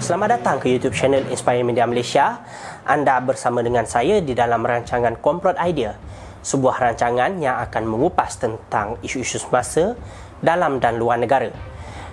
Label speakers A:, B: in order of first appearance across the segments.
A: Selamat datang ke YouTube channel Inspire Media Malaysia. Anda bersama dengan saya di dalam rancangan Komplot Idea, sebuah rancangan yang akan mengupas tentang isu-isu semasa dalam dan luar negara.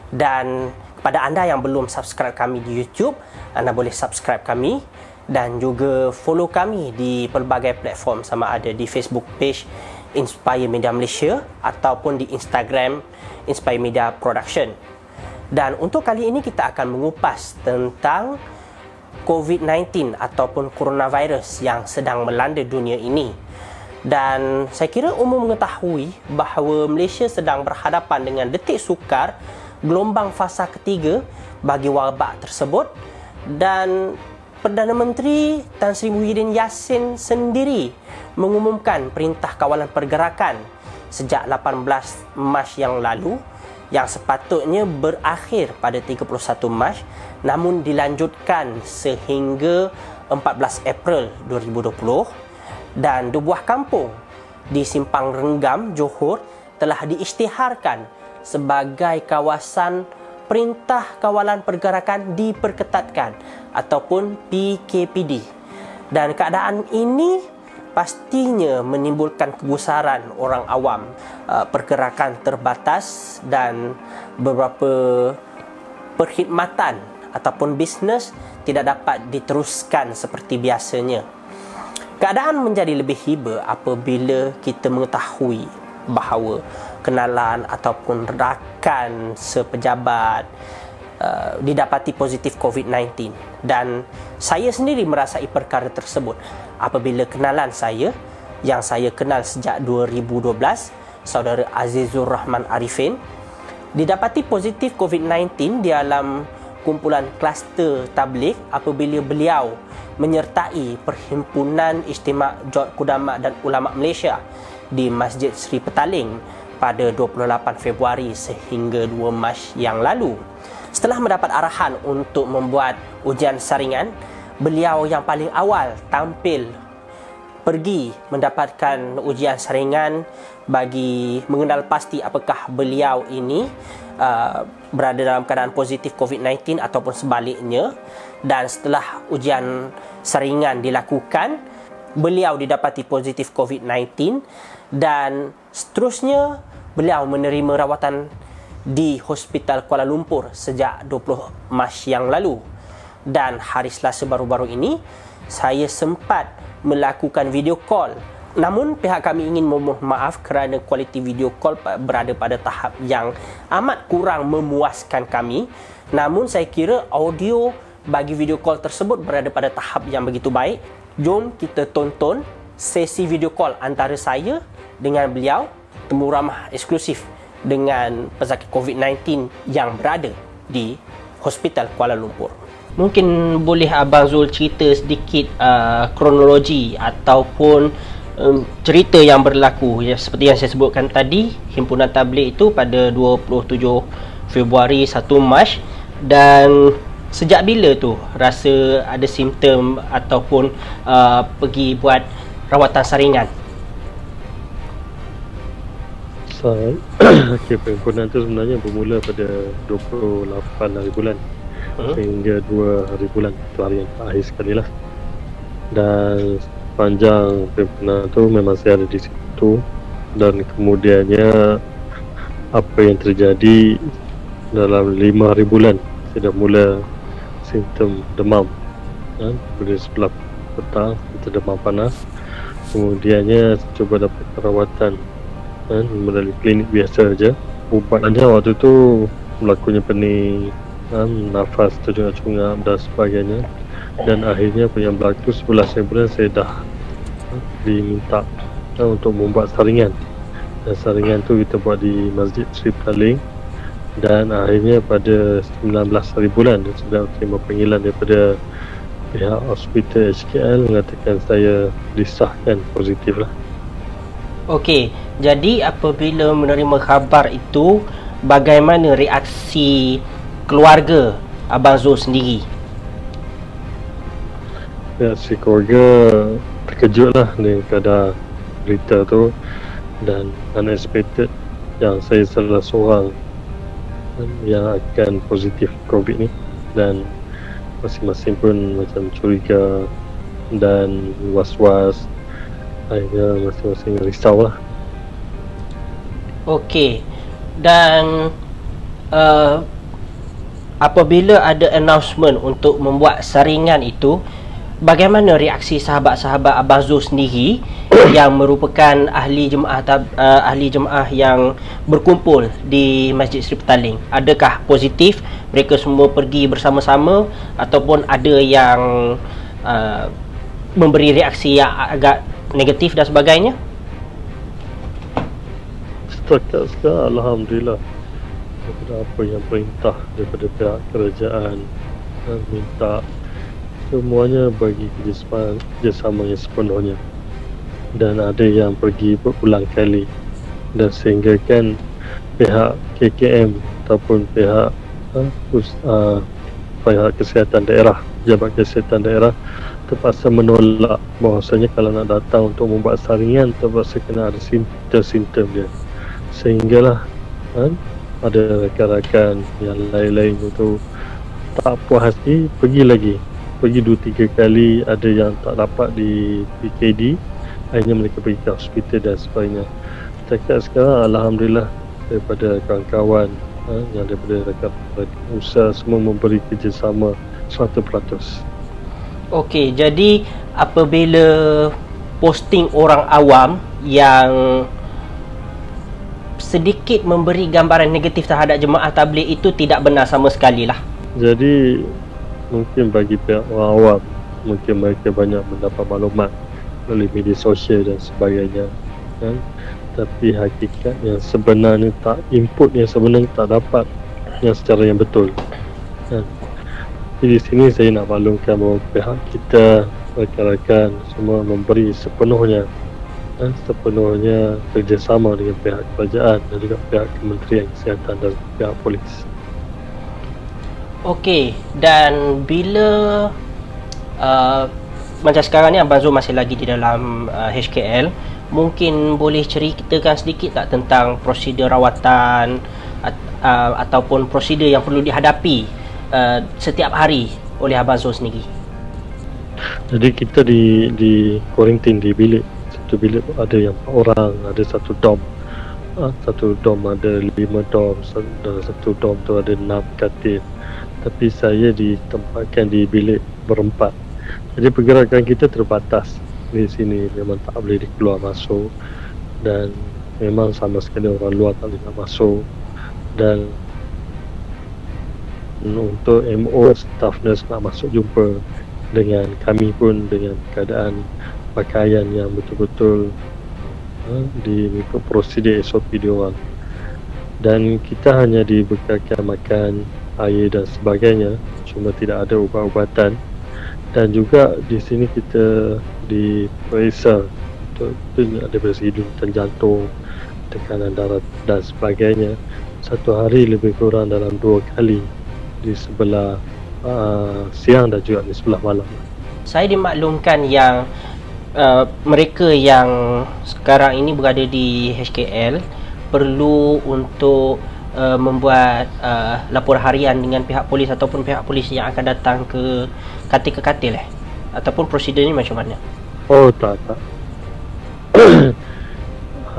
A: Dan kepada anda yang belum subscribe kami di YouTube, anda boleh subscribe kami dan juga follow kami di pelbagai platform, sama ada di Facebook page Inspire Media Malaysia ataupun di Instagram Inspire Media Production. Dan untuk kali ini kita akan mengupas tentang COVID-19 ataupun coronavirus yang sedang melanda dunia ini. Dan saya kira umum mengetahui bahawa Malaysia sedang berhadapan dengan detik sukar gelombang fasa ketiga bagi wabak tersebut, dan Perdana Menteri Tan Sri Muhyiddin Yassin sendiri mengumumkan Perintah Kawalan Pergerakan sejak 18 Mac yang lalu yang sepatutnya berakhir pada 31 Mac namun dilanjutkan sehingga 14 April 2020. Dan 2 buah kampung di Simpang Renggam, Johor telah diisytiharkan sebagai kawasan Perintah Kawalan Pergerakan Diperketatkan ataupun PKPD. Dan keadaan ini pastinya menimbulkan kegusaran orang awam. Pergerakan terbatas dan beberapa perkhidmatan ataupun bisnes tidak dapat diteruskan seperti biasanya. Keadaan menjadi lebih hiba apabila kita mengetahui bahawa kenalan ataupun rakan sepejabat didapati positif COVID-19. Dan saya sendiri merasai perkara tersebut apabila kenalan saya yang saya kenal sejak 2012, saudara Azizur Rahman Arifin, didapati positif COVID-19 di dalam kumpulan kluster tabligh apabila beliau menyertai Perhimpunan Istimewa Jawad Kudama dan Ulama Malaysia di Masjid Seri Petaling pada 28 Februari sehingga 2 Mac yang lalu. Setelah mendapat arahan untuk membuat ujian saringan, beliau yang paling awal tampil pergi mendapatkan ujian saringan bagi mengenal pasti apakah beliau ini berada dalam keadaan positif COVID-19 ataupun sebaliknya. Dan setelah ujian saringan dilakukan, beliau didapati positif COVID-19 dan seterusnya beliau menerima rawatan di Hospital Kuala Lumpur sejak 20 Mac yang lalu. Dan hari Selasa baru-baru ini saya sempat melakukan video call, namun pihak kami ingin memohon maaf kerana kualiti video call berada pada tahap yang amat kurang memuaskan kami. Namun saya kira audio bagi video call tersebut berada pada tahap yang begitu baik. Jom kita tonton sesi video call antara saya dengan beliau, temu ramah eksklusif dengan pesakit COVID-19 yang berada di Hospital Kuala Lumpur. Mungkin boleh Abang Zul cerita sedikit kronologi ataupun cerita yang berlaku. Ya, seperti yang saya sebutkan tadi, Himpunan Tabligh itu pada 27 Februari 1 Mac. Dan sejak bila tu rasa ada simptom ataupun pergi buat rawatan saringan?
B: Okay, perhimpunan itu sebenarnya bermula pada 28 hari bulan hingga 2 hari bulan, itu hari yang terakhir sekali lah. Dan panjang perhimpunan itu memang saya ada di situ. Dan kemudiannya apa yang terjadi dalam 5 hari bulan, saya dah mula simptom demam, pada sebelah petang kita demam panas. Kemudiannya saya cuba dapat perawatan melalui klinik biasa saja. Ubatnya waktu tu berlakunya pening, nafas tercungap-cungap dan sebagainya. Dan akhirnya apa yang berlaku 11 bulan saya dah diminta untuk membuat saringan. Dan saringan tu kita buat di Masjid Seri Petaling. Dan akhirnya pada 19 hari bulan saya terima panggilan daripada pihak hospital HKL mengatakan saya disahkan positif lah.
A: Okey, jadi apabila menerima khabar itu, bagaimana reaksi keluarga Abang Zul sendiri?
B: Reaksi keluarga terkejut lah dengan keadaan berita tu, dan unexpected yang saya salah seorang yang akan positif COVID ni. Dan masing-masing pun macam curiga dan was-was. Akhirnya masing-masing risau lah.
A: Okey. Dan apabila ada announcement untuk membuat saringan itu, bagaimana reaksi sahabat-sahabat Abang Zul sendiri yang merupakan ahli jemaah yang berkumpul di Masjid Seri Petaling? Adakah positif, mereka semua pergi bersama-sama, ataupun ada yang memberi reaksi yang agak negatif dan sebagainya?
B: Setakat sekarang alhamdulillah, daripada apa yang perintah daripada pihak kerajaan minta, semuanya bagi kerjasama yang sepenuhnya, dan ada yang pergi berulang kali, dan sehingga kan pihak KKM ataupun pihak kesihatan daerah, Jabat Kesihatan Daerah terpaksa menolak bahawasanya kalau nak datang untuk membuat saringan terpaksa kena ada simptom-simptom dia, sehinggalah ada rakan-rakan yang lain-lain itu tak puas hati, pergi 2-3 kali, ada yang tak dapat di PKD, akhirnya mereka pergi ke hospital dan sebagainya. Setakat sekarang alhamdulillah daripada kawan-kawan yang daripada rakan-rakan usaha semua memberi kerjasama 100%.
A: Okey, jadi apabila posting orang awam yang sedikit memberi gambaran negatif terhadap jemaah tabligh itu tidak benar sama sekali lah.
B: Jadi mungkin bagi pihak orang awam, mungkin mereka banyak mendapat maklumat melalui media sosial dan sebagainya, kan? Tapi hakikat yang sebenarnya input yang sebenarnya tak dapat yang secara yang betul, kan? Jadi di sini saya nak maklumkan bahawa pihak kita, rakan-rakan semua memberi sepenuhnya kerjasama dengan pihak kerajaan dan juga pihak Kementerian Kesihatan dan pihak polis.
A: Okey, dan bila macam sekarang ni Abang Zul masih lagi di dalam HKL, mungkin boleh ceritakan sedikit tak tentang prosedur rawatan ataupun prosedur yang perlu dihadapi setiap hari oleh Abang Zul sendiri?
B: Jadi kita di quarantine di bilik. Satu bilik ada yang 4 orang, ada satu dom. Satu dom ada 5 dom, dan satu dom tu ada 6 katil. Tapi saya ditempatkan di bilik berempat. Jadi pergerakan kita terbatas di sini, memang tak boleh keluar masuk, dan memang sama sekali orang luar tak boleh nak masuk. Dan untuk MO, staff nurse nak masuk jumpa dengan kami pun dengan keadaan pakaian yang betul-betul mengikut prosedur SOP diorang, dan kita hanya dibekalkan makan, air dan sebagainya, cuma tidak ada ubat-ubatan. Dan juga di sini kita diperiksa untuk daripada segi denyut jantung, tekanan darah dan sebagainya, satu hari lebih kurang dalam 2 kali, di sebelah siang dan juga di sebelah malam.
A: Saya dimaklumkan yang mereka yang sekarang ini berada di HKL perlu untuk membuat laporan harian dengan pihak polis ataupun pihak polis yang akan datang ke katil ataupun prosedur ni macam mana?
B: Oh tak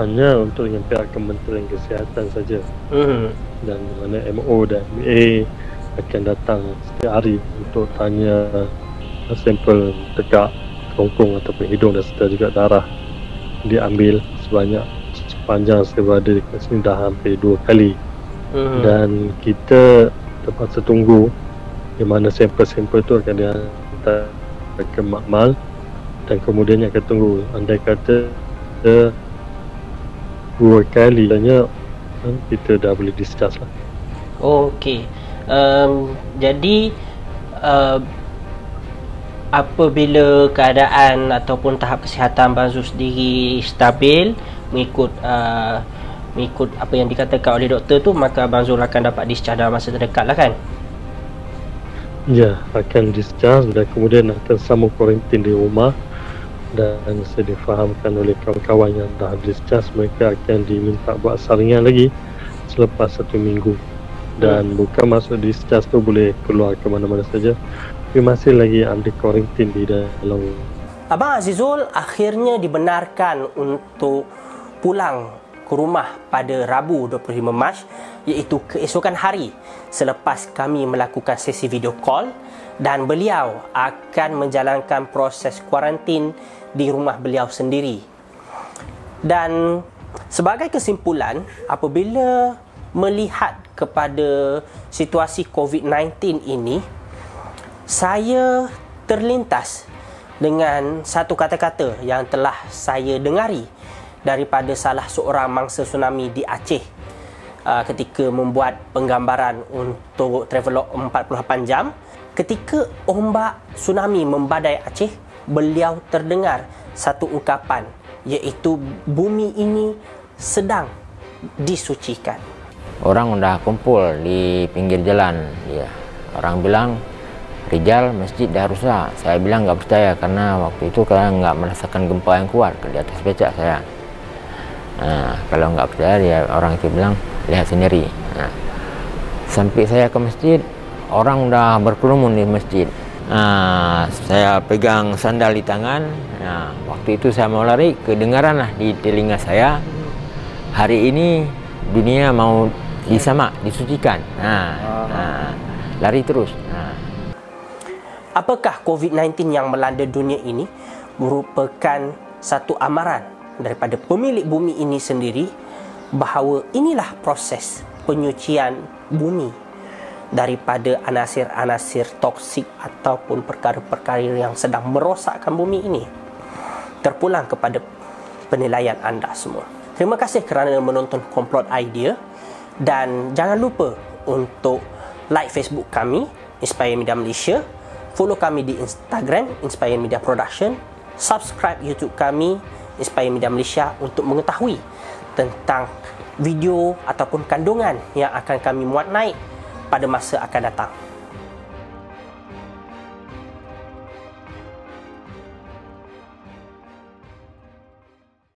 B: hanya untuk dengan pihak Kementerian Kesihatan saja. Dan mana MO dan MA akan datang setiap hari untuk tanya sampel tegak kerongkong ataupun hidung, dan serta juga darah diambil sepanjang saya berada di sini dah hampir 2 kali. Dan kita terpaksa tunggu di mana sampel-sampel tu akan dihantar ke makmal, dan kemudiannya akan tunggu, andai kata 2 kali hanya kita dah boleh discharge lah.
A: Okey. Jadi apabila keadaan ataupun tahap kesihatan Abang Zul sendiri stabil mengikut apa yang dikatakan oleh doktor tu, maka Abang Zul akan dapat discharge dalam masa terdekat lah, kan?
B: Ya, akan discharge dan kemudian akan sambung kuarantin di rumah. Dan saya difahamkan oleh kawan-kawan yang dah discharge, mereka akan diminta buat saringan lagi selepas 1 minggu. Dan bukan masuk discharge tu boleh keluar ke mana-mana saja. Tapi masih lagi under quarantine di dalam.
A: Abang Azizul akhirnya dibenarkan untuk pulang ke rumah pada Rabu 25 Mac, iaitu keesokan hari selepas kami melakukan sesi video call, dan beliau akan menjalankan proses kuarantin di rumah beliau sendiri. Dan sebagai kesimpulan, apabila melihat kepada situasi COVID-19 ini, saya terlintas dengan satu kata-kata yang telah saya dengari daripada salah seorang mangsa tsunami di Aceh ketika membuat penggambaran untuk Travelog 48 jam. Ketika ombak tsunami membadai Aceh, beliau terdengar satu ungkapan, iaitu bumi ini sedang disucikan.
C: Orang dah kumpul di pinggir jalan. Orang bilang, Rijal, masjid dah rusak. Saya bilang nggak percaya karena waktu itu saya nggak merasakan gempa yang kuat di atas becak saya. Kalau nggak percaya, dia orang itu bilang lihat sendiri. Sampai saya ke masjid, orang udah berkerumun di masjid. Saya pegang sandal di tangan. Waktu itu saya mau lari, kedengaran lah di telinga saya, hari ini dunia mau disamak, disucikan. Lari terus.
A: Apakah COVID-19 yang melanda dunia ini merupakan satu amaran daripada pemilik bumi ini sendiri, bahawa inilah proses penyucian bumi daripada anasir-anasir toksik ataupun perkara-perkara yang sedang merosakkan bumi ini. Terpulang kepada penilaian anda semua. Terima kasih kerana menonton Komplot Idea, dan jangan lupa untuk like Facebook kami, Inspire Media Malaysia, follow kami di Instagram, Inspire Media Production, subscribe YouTube kami, Inspire Media Malaysia, untuk mengetahui tentang video ataupun kandungan yang akan kami muat naik pada masa akan datang.